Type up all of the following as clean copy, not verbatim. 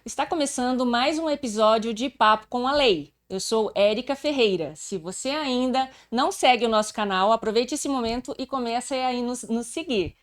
Está começando mais um episódio de Papo com a Lei. Eu sou Érica Ferreira. Se você ainda não segue o nosso canal, aproveite esse momento e comece aí nos seguir.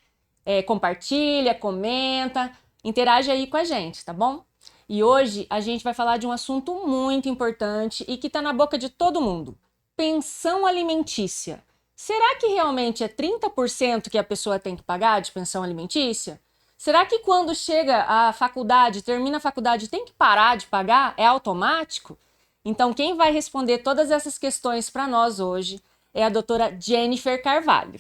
Compartilha, comenta, interage aí com a gente, tá bom? E hoje a gente vai falar de um assunto muito importante e que está na boca de todo mundo: pensão alimentícia. Será que realmente é 30% que a pessoa tem que pagar de pensão alimentícia? Será que quando chega à faculdade, termina a faculdade, tem que parar de pagar? É automático? Então, quem vai responder todas essas questões para nós hoje é a doutora Jennifer Carvalho.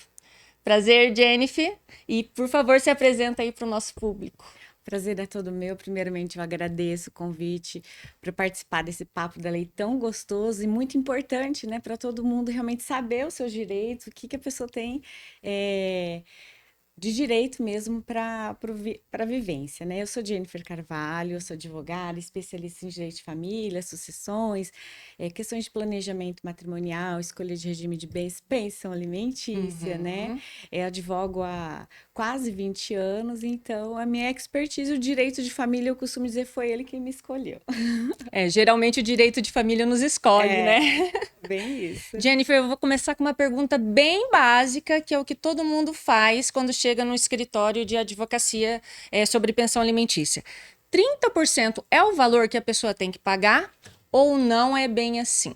Prazer, Jennifer. E, por favor, se apresenta aí para o nosso público. Prazer é todo meu. Primeiramente, eu agradeço o convite para participar desse papo da lei tão gostoso e muito importante, né, para todo mundo realmente saber os seus direitos, o que a pessoa tem de direito mesmo para a vivência, né? Eu sou Jennifer Carvalho, eu sou advogada, especialista em direito de família, sucessões, questões de planejamento matrimonial, escolha de regime de bens, pensão alimentícia, né? Advogo há quase 20 anos, então a minha expertise, o direito de família, eu costumo dizer, foi ele que me escolheu. Geralmente o direito de família nos escolhe, né? Bem isso. Jennifer, eu vou começar com uma pergunta bem básica, que é o que todo mundo faz quando chega no escritório de advocacia sobre pensão alimentícia. 30% é o valor que a pessoa tem que pagar ou não é bem assim?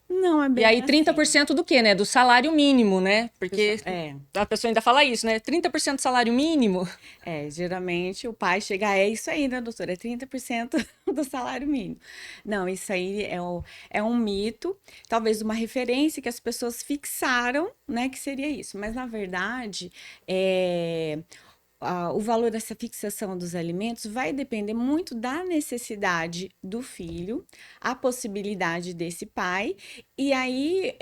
Não é E bem aí, assim. 30% do quê, né? Do salário mínimo, né? Porque É. a pessoa ainda fala isso, né? 30% do salário mínimo. Geralmente o pai chega, é isso aí, né, doutora? É 30% do salário mínimo. Não, isso aí é um mito, talvez uma referência que as pessoas fixaram, né, que seria isso. Mas, na verdade, o valor dessa fixação dos alimentos vai depender muito da necessidade do filho, a possibilidade desse pai, e aí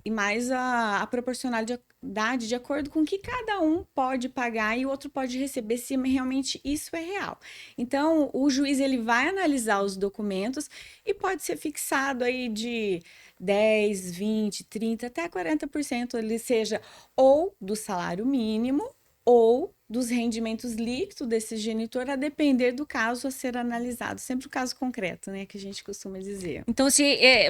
e mais a proporcionalidade de acordo com o que cada um pode pagar e o outro pode receber, se realmente isso é real. Então, o juiz ele vai analisar os documentos e pode ser fixado aí de 10, 20, 30 até 40%, ele seja ou do salário mínimo ou dos rendimentos líquidos desse genitor, a depender do caso a ser analisado. Sempre o caso concreto, né, que a gente costuma dizer. Então,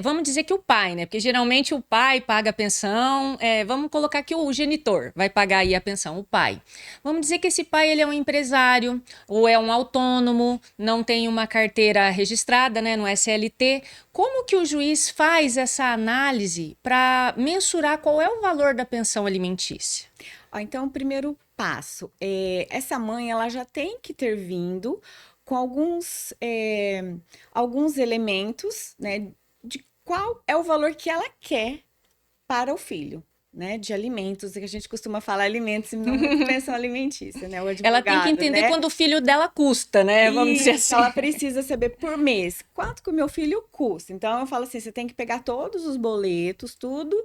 vamos dizer que o pai, né? Porque geralmente o pai paga a pensão. Vamos colocar que o genitor vai pagar aí a pensão, o pai. Vamos dizer que esse pai ele é um empresário ou é um autônomo, não tem uma carteira registrada, né, no SLT. Como que o juiz faz essa análise para mensurar qual é o valor da pensão alimentícia? Então, o primeiro passo é essa mãe, ela já tem que ter vindo com alguns elementos, né, de qual é o valor que ela quer para o filho, né, de alimentos, que a gente costuma falar alimentos e não muito pensão alimentícia, né, o Ela tem que advogado, entender né? quando o filho dela custa, né? Vamos dizer Isso, assim. ela precisa saber por mês quanto que o meu filho custa. Então eu falo assim, você tem que pegar todos os boletos, tudo,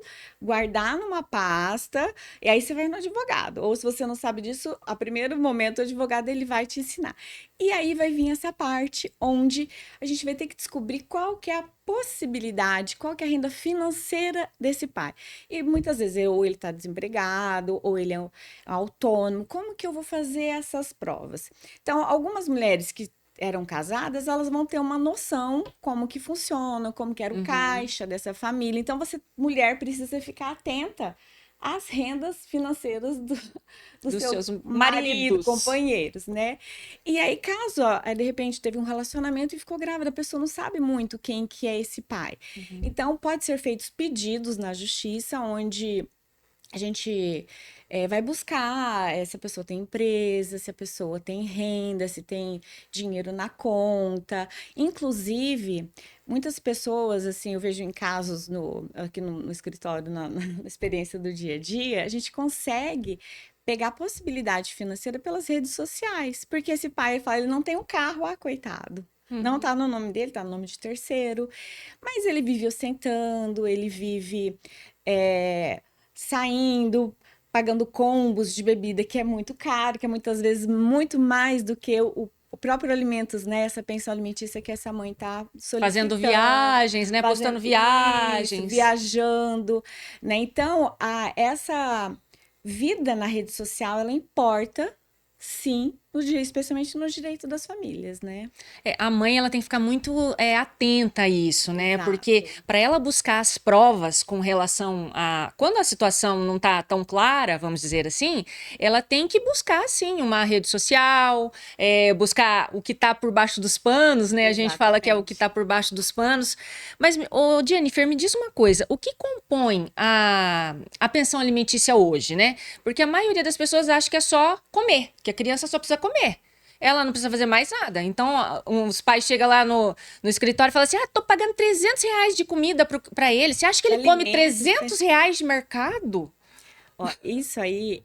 guardar numa pasta, e aí você vai no advogado. Ou se você não sabe disso, a primeiro momento o advogado ele vai te ensinar. E aí vai vir essa parte onde a gente vai ter que descobrir qual que é a possibilidade, qual que é a renda financeira desse pai. E muitas vezes ou ele está desempregado, ou ele é um autônomo. Como que eu vou fazer essas provas? Então, algumas mulheres que eram casadas, elas vão ter uma noção como que funciona, como que era o caixa dessa família. Então, você, mulher, precisa ficar atenta às rendas financeiras do Dos seu seus marido, maridos. companheiros, né? E aí, caso, ó, de repente, teve um relacionamento e ficou grávida, a pessoa não sabe muito quem que é esse pai. Então, pode ser feitos pedidos na justiça, onde a gente vai buscar se a pessoa tem empresa, se a pessoa tem renda, se tem dinheiro na conta. Inclusive, muitas pessoas, assim, eu vejo em casos aqui no escritório, na experiência do dia a dia, a gente consegue pegar a possibilidade financeira pelas redes sociais. Porque esse pai fala, ele não tem um carro, coitado. Não tá no nome dele, tá no nome de terceiro. Mas ele vive ostentando, ele vive é, saindo, pagando combos de bebida que é muito caro, que é muitas vezes muito mais do que o próprio alimentos, né? Essa pensão alimentícia que essa mãe tá Fazendo solicitando, viagens, né? fazendo Postando isso, viagens. viajando, né? Então, essa vida na rede social, ela importa, sim, especialmente no direito das famílias, né? A mãe ela tem que ficar muito atenta a isso, né? Porque Exato. para ela buscar as provas com relação a quando a situação não está tão clara, vamos dizer assim, ela tem que buscar sim uma rede social, buscar o que está por baixo dos panos, né? A gente fala que é o que Exatamente. está por baixo dos panos. Mas, ô, Jennifer, me diz uma coisa: o que compõe a pensão alimentícia hoje, né? Porque a maioria das pessoas acha que é só comer, que a criança só precisa comer. Ela não precisa fazer mais nada. Então, os pais chegam lá no escritório e falam assim: ah, tô pagando R$ 300 de comida pra ele. Você acha que De ele come alimentos, R$ 300 de mercado? ó, isso aí,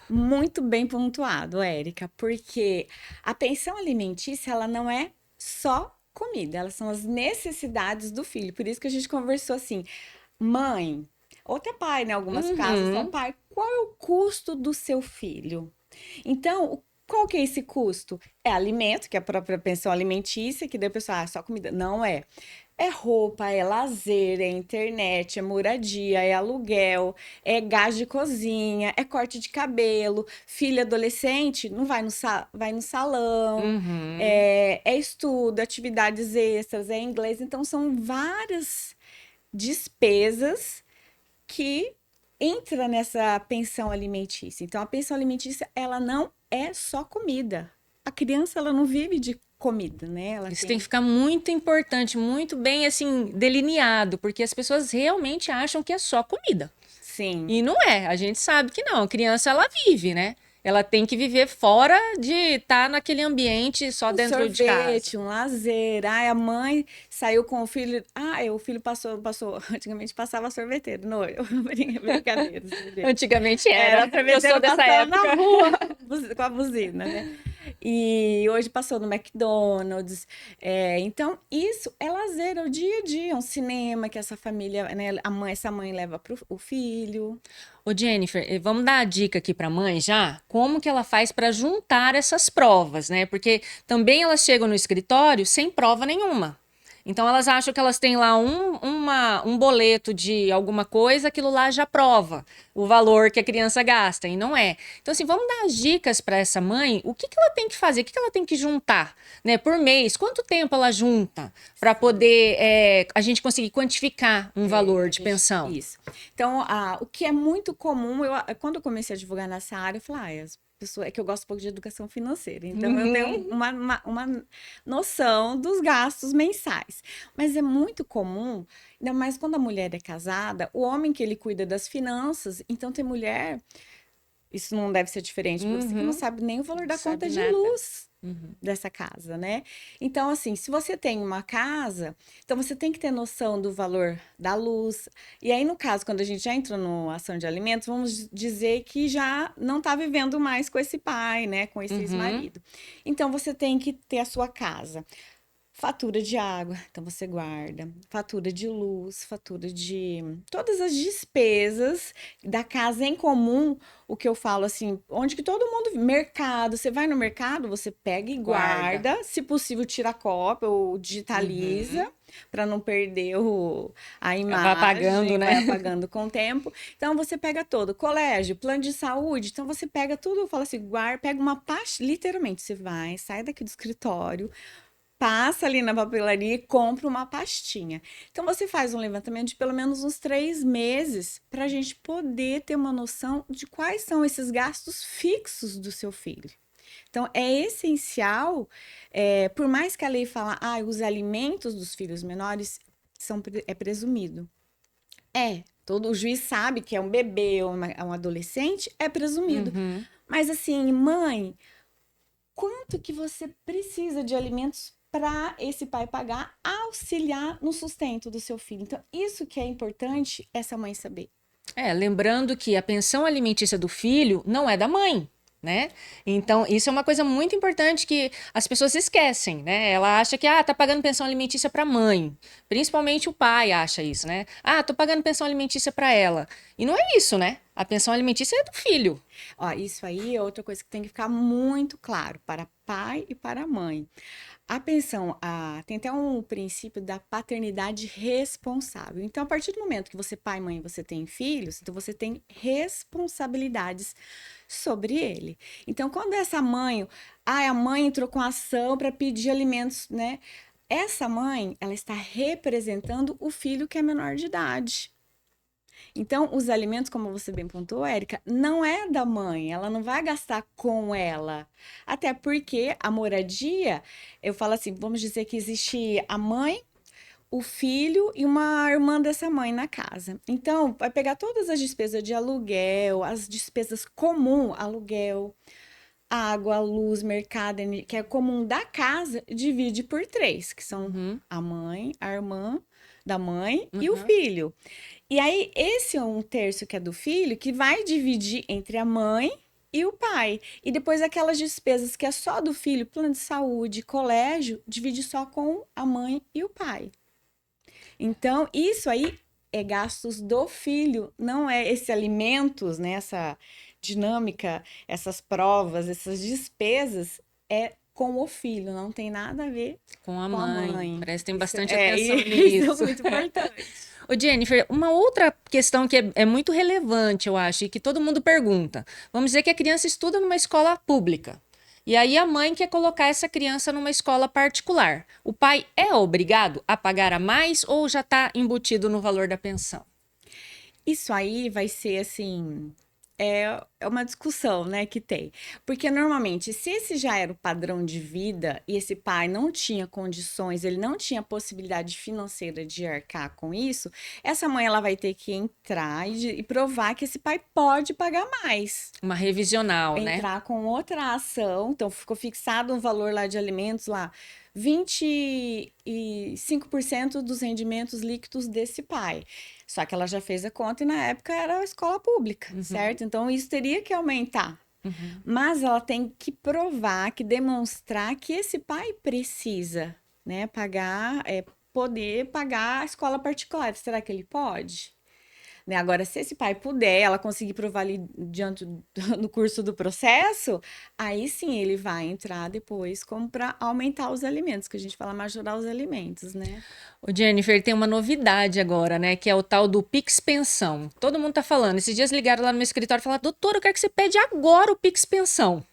muito bem pontuado, Érica, porque a pensão alimentícia, ela não é só comida, elas são as necessidades do filho. Por isso que a gente conversou assim, mãe, ou até pai, né? Algumas casas são Uhum. pai, qual é o custo do seu filho? Então, qual que é esse custo? É alimento, que é a própria pensão alimentícia, que daí o pessoal, ah, só comida. Não é. É roupa, é lazer, é internet, é moradia, é aluguel, é gás de cozinha, é corte de cabelo. Filho adolescente não vai vai no salão, Uhum. é estudo, atividades extras, é inglês. Então, são várias despesas que entra nessa pensão alimentícia. Então, a pensão alimentícia, ela não é só comida. A criança, ela não vive de comida, né? Ela Isso tem que tem. ficar muito importante, muito bem assim delineado, porque as pessoas realmente acham que é só comida. Sim. E não é, a gente sabe que não. A criança ela vive, né? Ela tem que viver fora de estar naquele ambiente só Um dentro de casa. sorvete, um lazer. Ai, a mãe saiu com o filho. Ah, o filho passou. Antigamente passava sorveteiro. Não, brincadeira, brincadeira. Antigamente Era era. Eu sou sorveteiro dessa passando na época. rua com a buzina, né? E hoje passou no McDonald's. Então, isso é lazer, é o dia a dia, um cinema que essa família, né? Essa mãe leva pro o filho. Ô Jennifer, vamos dar a dica aqui para a mãe já, como que ela faz para juntar essas provas, né? Porque também elas chegam no escritório sem prova nenhuma. Então elas acham que elas têm lá um boleto de alguma coisa, aquilo lá já prova o valor que a criança gasta, e não é. Então, assim, vamos dar as dicas para essa mãe, o que que ela tem que fazer, o que que ela tem que juntar, né? Por mês, quanto tempo ela junta para poder a gente conseguir quantificar um valor de pensão? Isso. Então, o que é muito comum, quando eu comecei a advogar nessa área, eu falei, as pessoas, é que eu gosto um pouco de educação financeira, então eu tenho Uhum. uma noção dos gastos mensais. Mas é muito comum, ainda mais quando a mulher é casada, o homem que ele cuida das finanças, então tem mulher, isso não deve ser diferente para você, que não Uhum. sabe nem o valor Não da conta sabe de nada. luz Uhum. dessa casa, né? Então, assim, se você tem uma casa, então você tem que ter noção do valor da luz. E aí, no caso, quando a gente já entrou no ação de alimentos, vamos dizer que já não está vivendo mais com esse pai, né? Com esse Uhum. ex-marido. Então, você tem que ter a sua casa. Fatura de água, então você guarda. Fatura de luz, fatura de todas as despesas da casa em comum. O que eu falo assim, onde que todo mundo. Mercado, você vai no mercado, você pega e Guarda. guarda. Se possível, tira cópia ou digitaliza Uhum. para não perder a Vai apagando, imagem, né? vai apagando com o tempo. Então você pega todo, colégio, plano de saúde. Então você pega tudo, fala assim, guarda, pega uma pasta, literalmente, você vai, sai daqui do escritório, passa ali na papelaria e compra uma pastinha. Então você faz um levantamento de pelo menos uns 3 meses para a gente poder ter uma noção de quais são esses gastos fixos do seu filho. Então é essencial, por mais que a lei fala, os alimentos dos filhos menores é presumido. Todo o juiz sabe que é um bebê ou um adolescente, é presumido. Uhum. Mas assim, mãe, quanto que você precisa de alimentos para esse pai pagar, auxiliar no sustento do seu filho. Então, isso que é importante essa mãe saber. Lembrando que a pensão alimentícia do filho não é da mãe, né? Então, isso é uma coisa muito importante que as pessoas esquecem, né? Ela acha que, tá pagando pensão alimentícia para mãe. Principalmente o pai acha isso, né? Tô pagando pensão alimentícia para ela. E não é isso, né? A pensão alimentícia é do filho. Ó, isso aí é outra coisa que tem que ficar muito claro para pai e para mãe. A pensão, tem até um princípio da paternidade responsável. Então, a partir do momento que você, pai e mãe, você tem filhos, então você tem responsabilidades sobre ele. Então, quando essa mãe, a mãe entrou com ação para pedir alimentos, né? Essa mãe, ela está representando o filho que é menor de idade. Então, os alimentos, como você bem pontuou, Érica, não é da mãe, ela não vai gastar com ela. Até porque a moradia, eu falo assim, vamos dizer que existe a mãe, o filho e uma irmã dessa mãe na casa. Então, vai pegar todas as despesas de aluguel, as despesas comuns, aluguel, água, luz, mercado, que é comum da casa, divide por três, que são a mãe, a irmã da mãe e o filho. E aí, esse é um terço que é do filho, que vai dividir entre a mãe e o pai. E depois aquelas despesas que é só do filho, plano de saúde, colégio, divide só com a mãe e o pai. Então, isso aí é gastos do filho, não é esses alimentos, né? Essa dinâmica, essas provas, essas despesas, é com o filho, não tem nada a ver Com a com a mãe. mãe. Parece que tem Isso bastante é, atenção isso nisso. é muito importante. Ô, Jennifer, uma outra questão que é muito relevante, eu acho, e que todo mundo pergunta. Vamos dizer que a criança estuda numa escola pública. E aí a mãe quer colocar essa criança numa escola particular. O pai é obrigado a pagar a mais ou já está embutido no valor da pensão? Isso aí vai ser assim, é uma discussão, né, que tem. Porque normalmente, se esse já era o padrão de vida e esse pai não tinha condições, ele não tinha possibilidade financeira de arcar com isso, essa mãe ela vai ter que entrar e provar que esse pai pode pagar mais. Uma revisional, né? Entrar com outra ação, então ficou fixado um valor lá de alimentos lá, 25% dos rendimentos líquidos desse pai. Só que ela já fez a conta e na época era a escola pública, certo? Então isso teria que aumentar. Mas ela tem que provar, que demonstrar que esse pai precisa, né, pagar, poder pagar a escola particular. Será que ele pode? Né? Agora, se esse pai puder, ela conseguir provar ali diante no curso do processo, aí sim ele vai entrar depois como para aumentar os alimentos, que a gente fala majorar os alimentos, né? O Jennifer, tem uma novidade agora, né? Que é o tal do Pix Pensão. Todo mundo tá falando. Esses dias ligaram lá no meu escritório e falaram: doutor, eu quero que você pede agora o Pix Pensão.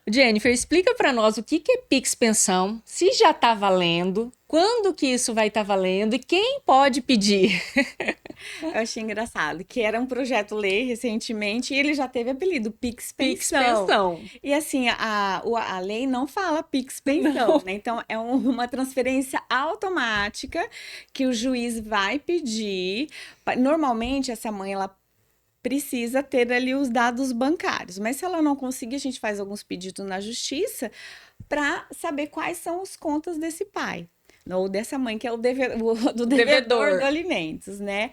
Jennifer, explica para nós o que é Pix Pensão, se já está valendo, quando que isso vai estar valendo e quem pode pedir. Eu achei engraçado que era um projeto-lei recentemente e ele já teve apelido Pix Pix Pensão. Pensão. E assim, a lei não fala Pix Pensão, né? Então é uma transferência automática que o juiz vai pedir. Normalmente essa mãe ela precisa ter ali os dados bancários. Mas se ela não conseguir, a gente faz alguns pedidos na justiça para saber quais são as contas desse pai. Ou dessa mãe, que é o devedor de alimentos, né?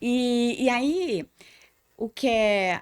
E aí, o que é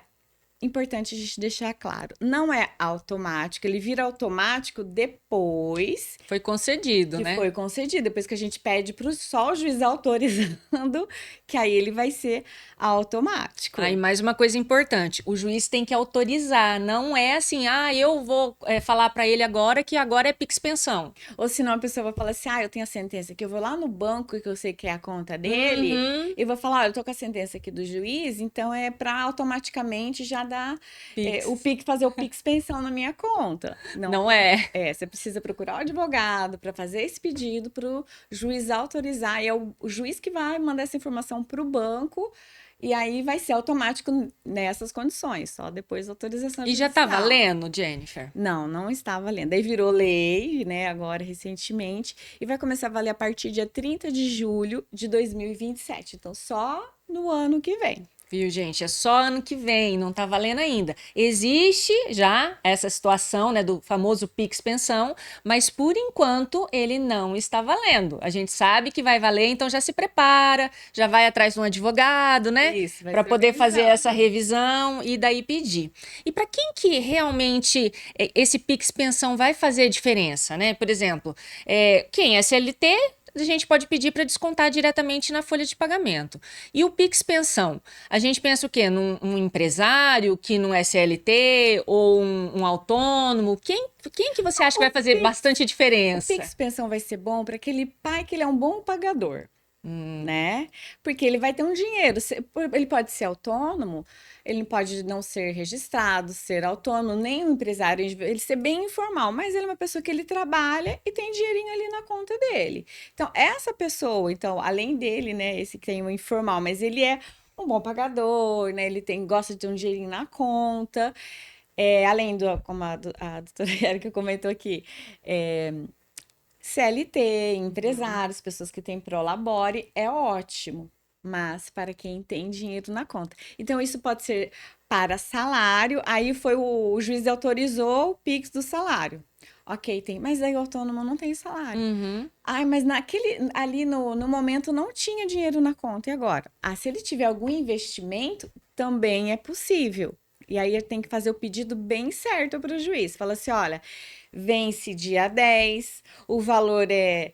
importante a gente deixar claro, não é automático, ele vira automático depois Foi concedido, que né? foi concedido, depois que a gente pede para só o juiz autorizando, que aí ele vai ser automático. Aí, mais uma coisa importante, o juiz tem que autorizar, não é assim, eu vou falar para ele agora que agora é Pix Pensão. Ou senão a pessoa vai falar assim, eu tenho a sentença aqui, eu vou lá no banco que eu sei que é a conta dele, e vou falar, eu tô com a sentença aqui do juiz, então é para automaticamente já dar fazer o Pix Pensão na minha conta. Não é. Você precisa procurar o advogado para fazer esse pedido para o juiz autorizar, e é o juiz que vai mandar essa informação para o banco, e aí vai ser automático nessas condições, só depois da autorização E já judicial. tá valendo, Jennifer? Não está valendo. Aí virou lei, né, agora recentemente, e vai começar a valer a partir dia 30 de julho de 2027. Então, só no ano que vem. Viu, gente? É só ano que vem, não tá valendo ainda. Existe já essa situação, né, do famoso Pix Pensão, mas por enquanto ele não está valendo. A gente sabe que vai valer, então já se prepara, já vai atrás de um advogado, né? Isso, vai para ser poder fazer revisado. essa revisão e daí pedir. E para quem que realmente esse Pix Pensão vai fazer diferença, né? Por exemplo, quem é CLT a gente pode pedir para descontar diretamente na folha de pagamento. E o Pix Pensão? A gente pensa o quê? Num empresário que não é CLT ou um autônomo? Quem que você acha que vai fazer bastante O diferença? Pix Pensão vai ser bom para aquele pai que ele é um bom pagador. Né? Porque ele vai ter um dinheiro. Ele pode ser autônomo, ele pode não ser registrado, ser autônomo, nem um empresário, ele ser bem informal, mas ele é uma pessoa que ele trabalha e tem dinheirinho ali na conta dele. Então, essa pessoa, então, além dele, né, esse que tem o informal, mas ele é um bom pagador, né? Ele gosta de ter um dinheirinho na conta. Além do, como a doutora Erika comentou aqui, CLT, empresários, pessoas que têm Prolabore, é ótimo, mas para quem tem dinheiro na conta. Então, isso pode ser para salário, aí foi o juiz autorizou o Pix do salário. Ok, tem, mas aí o autônomo não tem salário. Ai, mas ali no momento não tinha dinheiro na conta, e agora? Se ele tiver algum investimento, também é possível. E aí ele tem que fazer o pedido bem certo para o juiz. Fala assim, olha, vence dia 10, o valor é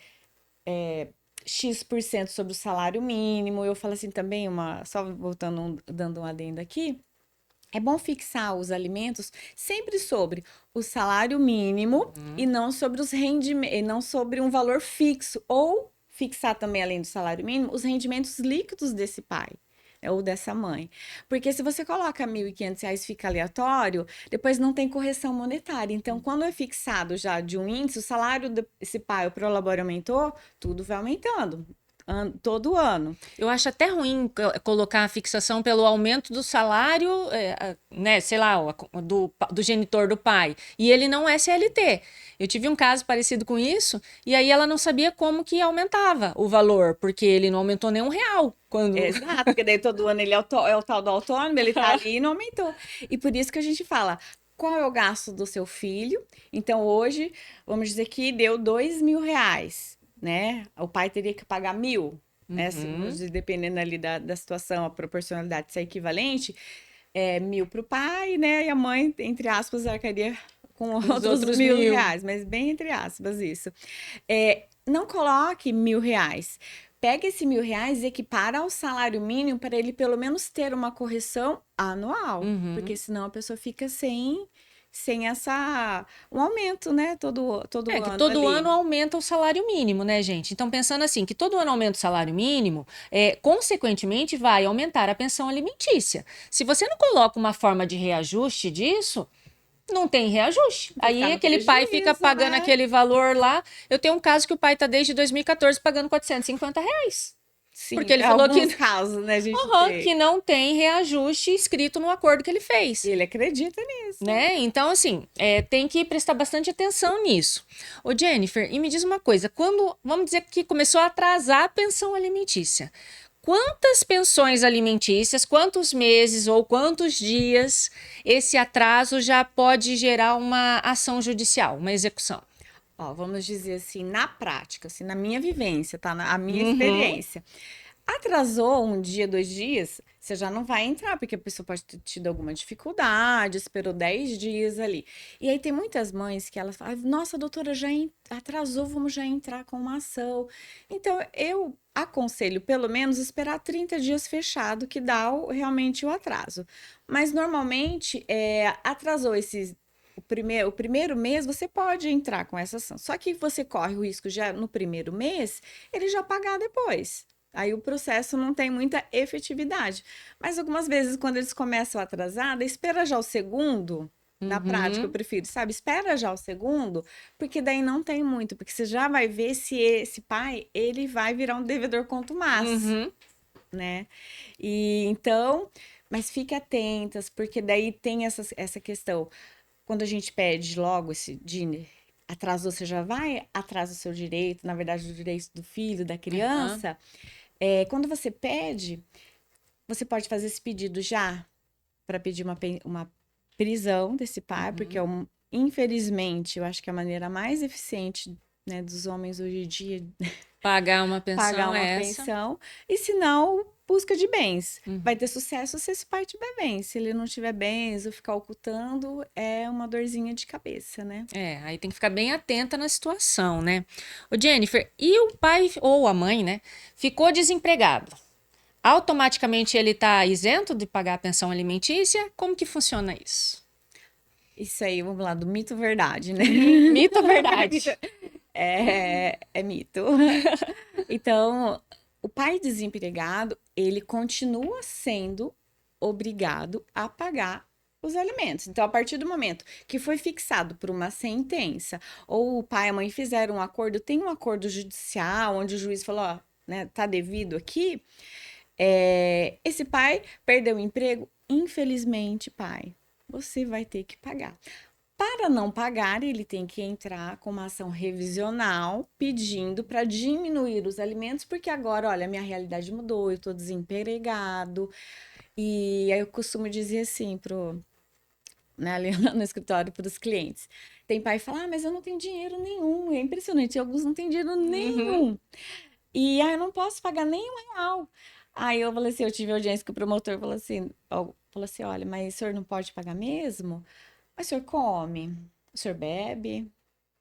X% sobre o salário mínimo. Eu falo assim também, só voltando, dando um adendo aqui, é bom fixar os alimentos sempre sobre o salário mínimo e não sobre os rendimentos, não sobre um valor fixo. Ou fixar também, além do salário mínimo, os rendimentos líquidos desse pai ou dessa mãe. Porque se você coloca R$ 1.500 e fica aleatório, depois não tem correção monetária. Então, quando é fixado já de um índice, o salário desse pai, o Prolabore aumentou, tudo vai aumentando. Todo ano. Eu acho até ruim colocar a fixação pelo aumento do salário, né, sei lá, do genitor do pai. E ele não é CLT. Eu tive um caso parecido com isso, e aí ela não sabia como que aumentava o valor, porque ele não aumentou nem R$ 1 quando... Exato, porque daí todo ano ele é o tal do autônomo, ele tá ali e não aumentou. E por isso que a gente fala, qual é o gasto do seu filho? Então, hoje, vamos dizer que deu R$ 2.000, né? O pai teria que pagar 1.000, né? Dependendo ali da situação, a proporcionalidade ser equivalente, 1.000 para o pai, né? E a mãe, entre aspas, arcaria com outros R$ 1.000, mas bem entre aspas isso. Não coloque R$ 1.000. Pega esse R$ 1.000 e equipara ao salário mínimo para ele pelo menos ter uma correção anual. Porque senão a pessoa fica sem um aumento, né? Todo que ano todo ali. ano aumenta o salário mínimo, né, gente? Então, pensando assim, que todo ano aumenta o salário mínimo, consequentemente vai aumentar a pensão alimentícia. Se você não coloca uma forma de reajuste disso, não tem reajuste. Aí aquele pai fica pagando aquele valor lá. Eu tenho um caso que o pai tá desde 2014 pagando R$ 450. Sim, Porque ele falou que, casos, né, a gente que não tem reajuste escrito no acordo que ele fez. E ele acredita nisso. Né? Então, assim, tem que prestar bastante atenção nisso. Ô, Jennifer, e me diz uma coisa, vamos dizer que começou a atrasar a pensão alimentícia, quantas pensões alimentícias, quantos meses ou quantos dias esse atraso já pode gerar uma ação judicial, uma execução? Ó, vamos dizer assim, na prática, assim, na minha vivência, tá? A minha experiência. Atrasou um dia, 2 dias, você já não vai entrar, porque a pessoa pode ter tido alguma dificuldade, esperou 10 dias ali. E aí tem muitas mães que elas falam, nossa, doutora, já atrasou, vamos já entrar com uma ação. Então, eu aconselho, pelo menos, esperar 30 dias fechado, que dá realmente o atraso. Mas, normalmente, atrasou o primeiro mês, você pode entrar com essa ação. Só que você corre o risco já no primeiro mês, ele já pagar depois. Aí o processo não tem muita efetividade. Mas algumas vezes, quando eles começam atrasada, espera já o segundo. Na prática, eu prefiro, sabe? Espera já o segundo, porque daí não tem muito. Porque você já vai ver se esse pai, ele vai virar um devedor contumaz, né? E então, mas fique atentas, porque daí tem essa questão. Quando a gente pede logo esse dinheiro, atrasou, você já vai atrás do seu direito, na verdade, do direito do filho, da criança. Quando você pede, você pode fazer esse pedido já para pedir uma prisão desse pai, porque infelizmente, eu acho que a maneira mais eficiente, né, dos homens hoje em dia Pagar uma pensão pagar uma essa. pensão. E se não, busca de bens. Vai ter sucesso se esse pai tiver bens. Se ele não tiver bens ou ficar ocultando, é uma dorzinha de cabeça, né? Aí tem que ficar bem atenta na situação, né? Ô, Jennifer, e o pai ou a mãe, né, ficou desempregado? Automaticamente ele está isento de pagar a pensão alimentícia? Como que funciona isso? Isso aí, vamos lá, do mito verdade, né? Mito ou verdade? É mito. Então, o pai desempregado, ele continua sendo obrigado a pagar os alimentos. Então, a partir do momento que foi fixado por uma sentença, ou o pai e a mãe fizeram um acordo, tem um acordo judicial, onde o juiz falou, ó, né, tá devido aqui, esse pai perdeu o emprego, infelizmente, pai, você vai ter que pagar. Para não pagar, ele tem que entrar com uma ação revisional pedindo para diminuir os alimentos, porque agora, olha, minha realidade mudou, eu estou desempregado. E aí eu costumo dizer assim né, ali no escritório para os clientes. Tem pai que fala, mas eu não tenho dinheiro nenhum. É impressionante, alguns não têm dinheiro nenhum. E aí eu não posso pagar nem R$ 1. Aí eu falei assim, eu tive audiência com o promotor, falou assim, olha, mas o senhor não pode pagar mesmo? Mas o senhor come, o senhor bebe,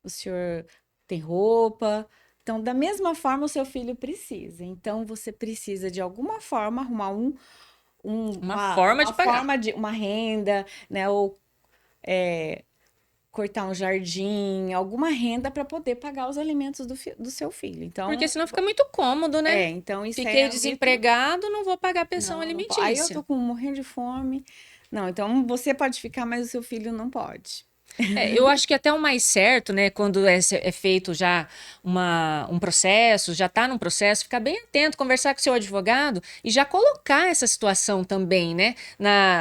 o senhor tem roupa. Então, da mesma forma, o seu filho precisa. Então, você precisa, de alguma forma, arrumar Uma forma de pagar. uma renda, né? Ou cortar um jardim, alguma renda para poder pagar os alimentos do seu filho. Então, Porque senão fica muito cômodo, né? então isso Fiquei é desempregado, não vou pagar pensão Não, alimentícia. aí eu tô morrendo de fome. Não, então você pode ficar, mas o seu filho não pode. Eu acho que até o mais certo, né, quando é feito já um processo, já está num processo, ficar bem atento, conversar com o seu advogado e já colocar essa situação também, né,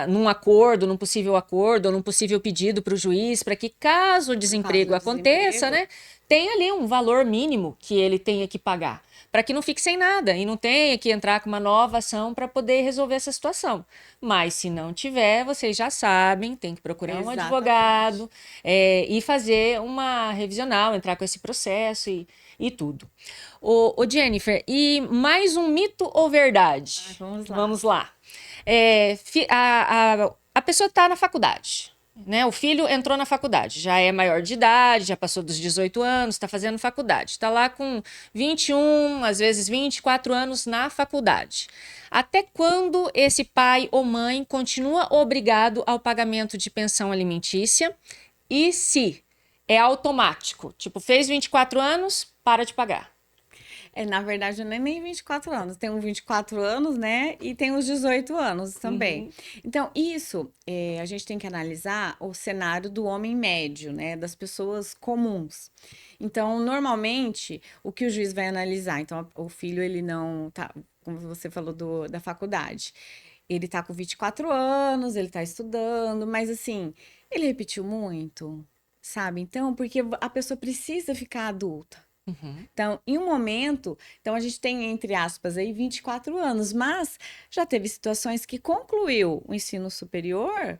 num acordo, num possível acordo, ou num possível pedido para o juiz, para que caso o desemprego aconteça, né, tenha ali um valor mínimo que ele tenha que pagar, para que não fique sem nada e não tenha que entrar com uma nova ação para poder resolver essa situação. Mas se não tiver, vocês já sabem, tem que procurar um advogado e fazer uma revisional, entrar com esse processo e tudo. Ô Jennifer, e mais um mito ou verdade? Vamos lá. Vamos lá. A pessoa está na faculdade. Né? O filho entrou na faculdade, já é maior de idade, já passou dos 18 anos, está fazendo faculdade. Está lá com 21, às vezes 24 anos na faculdade. Até quando esse pai ou mãe continua obrigado ao pagamento de pensão alimentícia? E se é automático? Tipo, fez 24 anos, para de pagar. Na verdade, não é nem 24 anos. Tem um 24 anos, né? E tem os 18 anos também. Então, isso, a gente tem que analisar o cenário do homem médio, né? Das pessoas comuns. Então, normalmente, o que o juiz vai analisar? Então, o filho, ele não tá, como você falou da faculdade. Ele tá com 24 anos, ele tá estudando, mas assim, ele repetiu muito, sabe? Então, porque a pessoa precisa ficar adulta. Então, em um momento, então a gente tem, entre aspas, aí 24 anos, mas já teve situações que concluiu o ensino superior,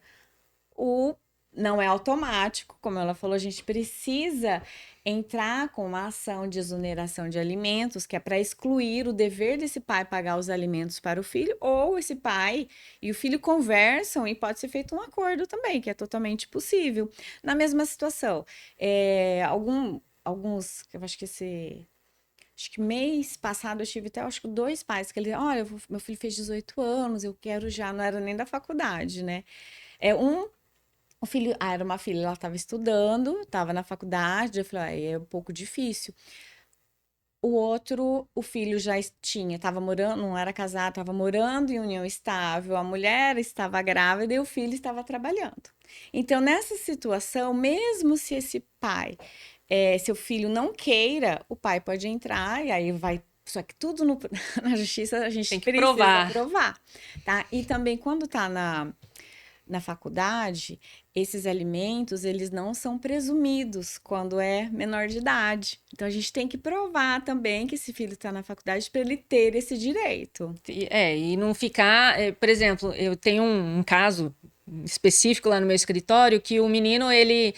não é automático, como ela falou, a gente precisa entrar com uma ação de exoneração de alimentos, que é para excluir o dever desse pai pagar os alimentos para o filho, ou esse pai e o filho conversam e pode ser feito um acordo também, que é totalmente possível. Na mesma situação, alguns, eu acho que mês passado eu tive até, acho que 2 pais que ele, olha, meu filho fez 18 anos, eu quero já, não era nem da faculdade, né? O filho, era uma filha, ela estava estudando, estava na faculdade, eu falei, é um pouco difícil. O outro, o filho já estava morando, não era casado, estava morando em união estável, a mulher estava grávida e o filho estava trabalhando. Então, nessa situação, mesmo se esse pai, seu filho não queira, o pai pode entrar e aí vai. Só que tudo na justiça a gente tem que precisa provar, tá? E também quando tá na faculdade, esses alimentos, eles não são presumidos quando é menor de idade. Então, a gente tem que provar também que esse filho está na faculdade para ele ter esse direito. E não ficar... por exemplo, eu tenho um caso específico lá no meu escritório que o menino, ele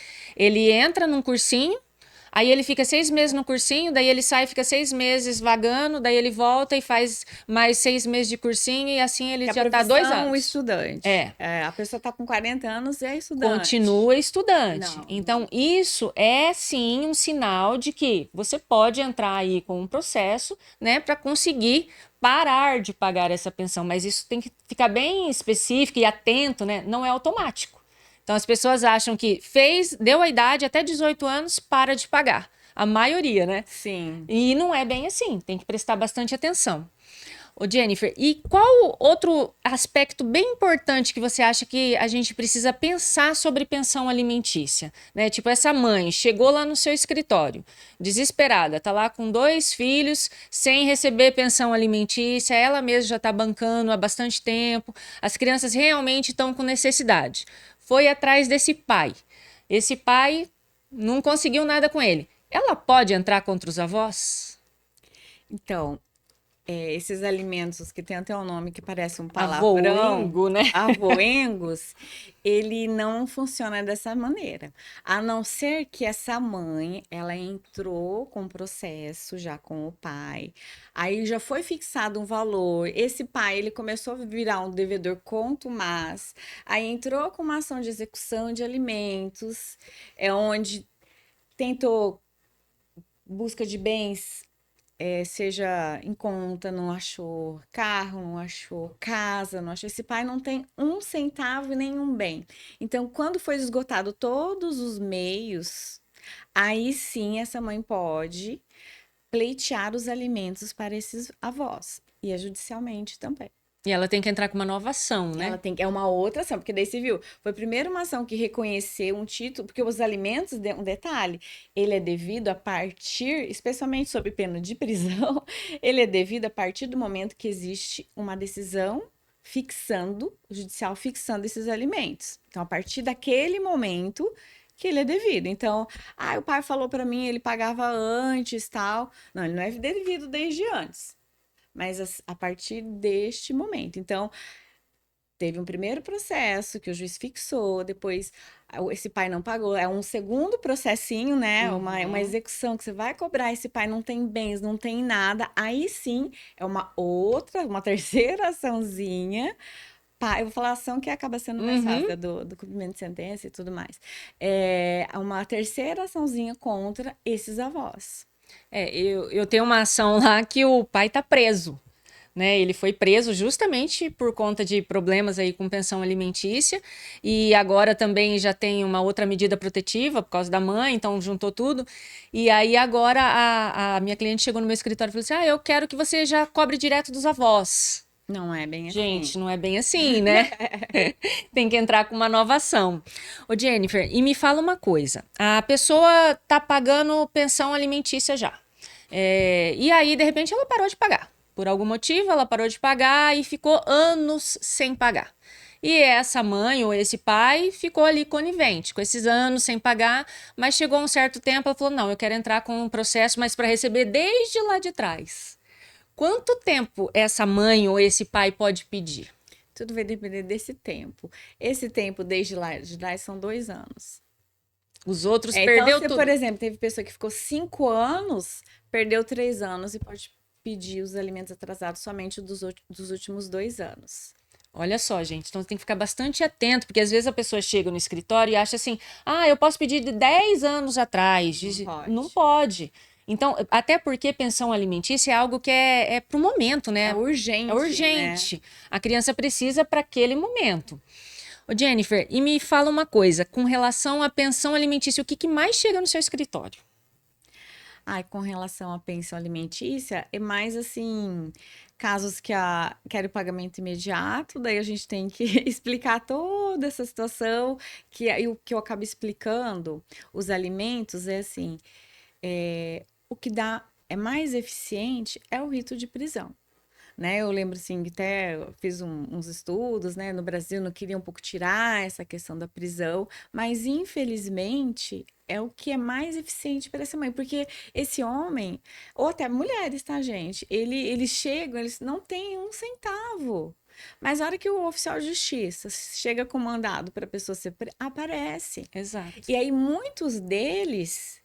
entra num cursinho, Aí ele fica 6 meses no cursinho, daí ele sai, fica 6 meses vagando, daí ele volta e faz mais 6 meses de cursinho e assim ele Que já a tá 2 profissão, o anos. estudante. É. A pessoa está com 40 anos e é estudante. Continua estudante. Não. Então, isso é sim um sinal de que você pode entrar aí com um processo, né, para conseguir parar de pagar essa pensão, mas isso tem que ficar bem específico e atento, né? Não é automático. Então, as pessoas acham que deu a idade até 18 anos, para de pagar. A maioria, né? Sim. E não é bem assim, tem que prestar bastante atenção. Ô Jennifer, e qual outro aspecto bem importante que você acha que a gente precisa pensar sobre pensão alimentícia? Né? Tipo, essa mãe chegou lá no seu escritório, desesperada, tá lá com 2 filhos, sem receber pensão alimentícia, ela mesma já está bancando há bastante tempo, as crianças realmente estão com necessidade. Foi atrás desse pai. Esse pai não conseguiu nada com ele. Ela pode entrar contra os avós? Então, esses alimentos que tem até um nome que parece um palavrão, Avoengo, né? avoengos, ele não funciona dessa maneira. A não ser que essa mãe, ela entrou com o processo já com o pai, aí já foi fixado um valor, esse pai, ele começou a virar um devedor contumaz, aí entrou com uma ação de execução de alimentos, onde tentou busca de bens, seja em conta, não achou carro, não achou casa, não achou. Esse pai não tem um centavo e nenhum bem. Então, quando foi esgotado todos os meios, aí sim essa mãe pode pleitear os alimentos para esses avós. E é judicialmente também. E ela tem que entrar com uma nova ação, né? Ela tem é uma outra ação, porque daí você viu, foi primeiro uma ação que reconheceu um título, porque os alimentos, um detalhe, ele é devido a partir, especialmente sob pena de prisão, ele é devido a partir do momento que existe uma decisão fixando, judicial fixando esses alimentos. Então, a partir daquele momento que ele é devido. Então, o pai falou para mim, ele pagava antes, tal. Não, ele não é devido desde antes, mas a partir deste momento. Então, teve um primeiro processo que o juiz fixou, depois esse pai não pagou, é um segundo processinho, né? Uma execução que você vai cobrar, esse pai não tem bens, não tem nada, aí sim é uma terceira açãozinha. Eu vou falar ação que acaba sendo mais fácil, do cumprimento de sentença e tudo mais. É uma terceira açãozinha contra esses avós. Eu tenho uma ação lá que o pai tá preso. Né, ele foi preso justamente por conta de problemas aí com pensão alimentícia e agora também já tem uma outra medida protetiva por causa da mãe, então juntou tudo. E aí agora a minha cliente chegou no meu escritório e falou assim: eu quero que você já cobre direto dos avós. Não é bem assim. Gente, não é bem assim, né? Tem que entrar com uma nova ação. Ô Jennifer, e me fala uma coisa: a pessoa tá pagando pensão alimentícia já. E aí, de repente, ela parou de pagar. Por algum motivo, ela parou de pagar e ficou anos sem pagar. E essa mãe ou esse pai ficou ali conivente com esses anos sem pagar, mas chegou um certo tempo, ela falou: não, eu quero entrar com um processo, mas para receber desde lá de trás. Quanto tempo essa mãe ou esse pai pode pedir? Tudo vai depender desse tempo. Esse tempo, desde lá de trás, são 2 anos. Os outros perdeu então, tudo. Por exemplo, teve pessoa que ficou 5 anos, perdeu 3 anos e pode pedir os alimentos atrasados somente dos últimos 2 anos. Olha só, gente, então tem que ficar bastante atento, porque às vezes a pessoa chega no escritório e acha assim: eu posso pedir de 10 anos atrás. Não pode. Então, até porque pensão alimentícia é algo que é pro momento, né? É urgente. É urgente. Né? A criança precisa para aquele momento. Ô Jennifer, e me fala uma coisa, com relação à pensão alimentícia, o que mais chega no seu escritório? Com relação à pensão alimentícia, é mais assim, casos que querem o pagamento imediato, daí a gente tem que explicar toda essa situação, o que eu acabo explicando, os alimentos, é assim, o que é mais eficiente é o rito de prisão. Né? Eu lembro assim, que até fiz uns estudos, né? No Brasil não queria um pouco tirar essa questão da prisão, mas infelizmente é o que é mais eficiente para essa mãe, porque esse homem, ou até mulheres, tá, gente? Eles chegam, eles não têm um centavo. Mas a hora que o oficial de justiça chega com mandado para a pessoa ser aparece. Exato. E aí muitos deles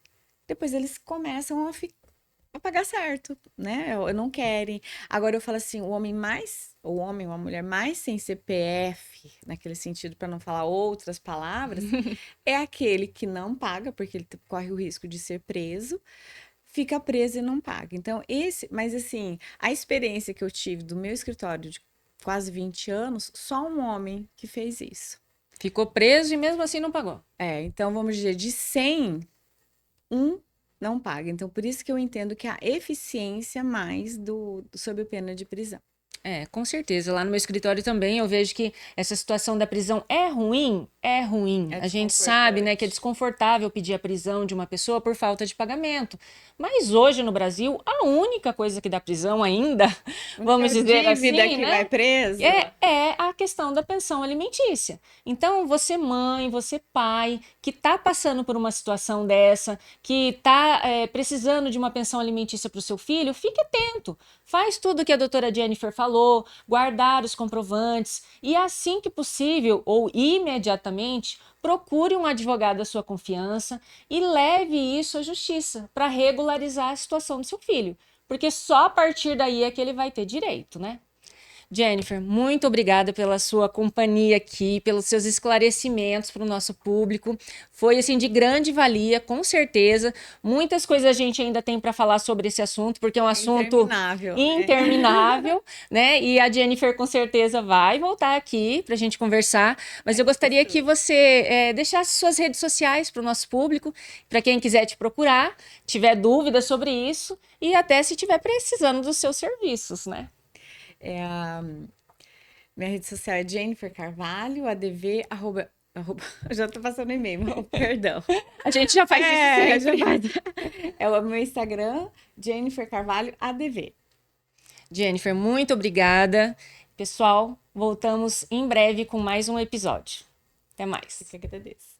depois eles começam a pagar certo, né? Eu não querem. Agora eu falo assim, o homem ou a mulher mais sem CPF, naquele sentido, para não falar outras palavras, é aquele que não paga, porque ele corre o risco de ser preso, fica preso e não paga. Então, mas assim, a experiência que eu tive do meu escritório de quase 20 anos, só um homem que fez isso. Ficou preso e mesmo assim não pagou. Então vamos dizer, de 100, um não paga. Então, por isso que eu entendo que a eficiência mais sob pena de prisão. Com certeza. Lá no meu escritório também eu vejo que essa situação da prisão é ruim, é ruim. É A gente sabe, né, que é desconfortante. desconfortável pedir a prisão de uma pessoa por falta de pagamento. Mas hoje no Brasil, a única coisa que dá prisão ainda, vamos dizer Dívida assim, que vai né? preso. É a questão da pensão alimentícia. Então, você mãe, você pai, que está passando por uma situação dessa, que está precisando de uma pensão alimentícia para o seu filho, fique atento. Faz tudo o que a doutora Jennifer falou, guardar os comprovantes e assim que possível ou imediatamente procure um advogado da sua confiança e leve isso à justiça para regularizar a situação do seu filho, porque só a partir daí é que ele vai ter direito, né? Jennifer, muito obrigada pela sua companhia aqui, pelos seus esclarecimentos para o nosso público. Foi assim de grande valia, com certeza. Muitas coisas a gente ainda tem para falar sobre esse assunto, porque é um assunto interminável, né? E a Jennifer com certeza vai voltar aqui para a gente conversar. Mas eu gostaria que você deixasse suas redes sociais para o nosso público, para quem quiser te procurar, tiver dúvidas sobre isso e até se estiver precisando dos seus serviços, né? Minha rede social é Jennifer Carvalho, adv, já tô passando e-mail, perdão. A gente já faz isso sempre. É o meu Instagram, Jennifer Carvalho, adv. Jennifer, muito obrigada. Pessoal, voltamos em breve com mais um episódio. Até mais. Eu que agradeço.